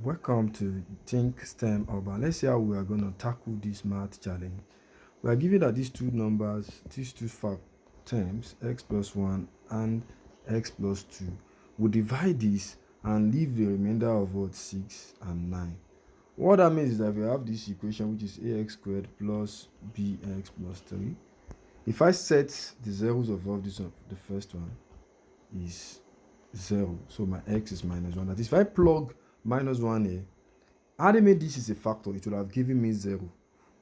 Welcome to Think STEM Urban. Let's see how we are going to tackle this math challenge. We are given that these two numbers, these two fact terms, x plus 1 and x plus 2, we divide this and leave the remainder of what, 6 and 9. What that means is that we have this equation which is ax squared plus bx plus 3. If I set the zeros above this one, the first one is 0, so my x is minus 1. That is, if I plug minus 1 here, had I made this is a factor, it would have given me 0.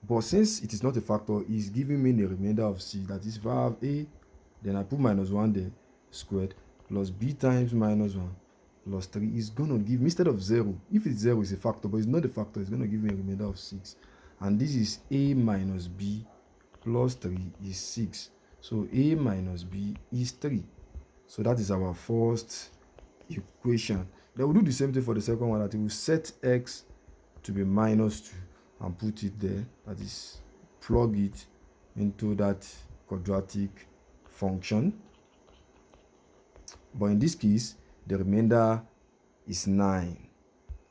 But since it is not a factor, it's giving me the remainder of c. That is, if I have a, then I put minus 1 there, squared, plus b times minus 1 plus 3 is going to give me, instead of 0, if it's 0, it's a factor, but it's not a factor, it's going to give me a remainder of 6. And this is a minus b plus 3 is 6. So a minus b is 3. So that is our first equation. Then we'll do the same thing for the second one, that we will set x to be minus 2 and put it there. That is, plug it into that quadratic function. But in this case, the remainder is 9.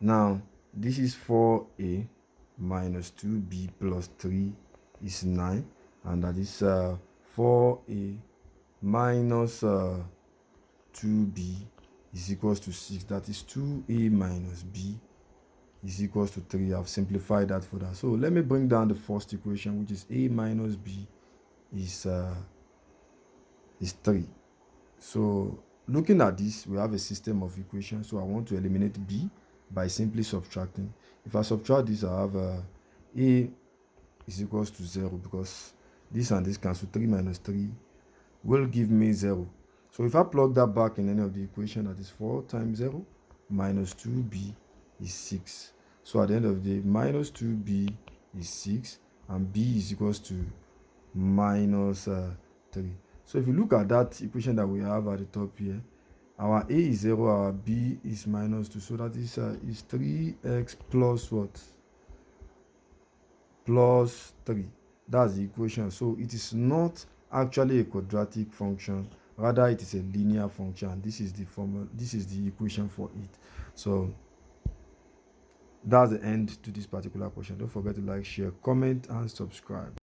Now, this is 4a minus 2b plus 3 is 9. And that is 4a minus 2b is equals to 6. That is 2a minus b is equals to 3. I've simplified that for that. So let me bring down the first equation, which is a minus b is 3. So looking at this, we have a system of equations. So I want to eliminate b by simply subtracting. If I subtract this, I have a is equals to 0, because this and this cancel. 3 minus 3 will give me 0. So if I plug that back in any of the equation, that is 4 times 0 minus 2b is 6. So at the end of the day, minus 2b is 6 and b is equals to minus 3. So if you look at that equation that we have at the top here, our a is 0, our b is minus 2. So that is 3x plus what? Plus 3. That's the equation. So it is not actually a quadratic function, rather it is a linear function. This is the formula, this is the equation for it. So that's the end to this particular question. Don't forget to like, share, comment and subscribe.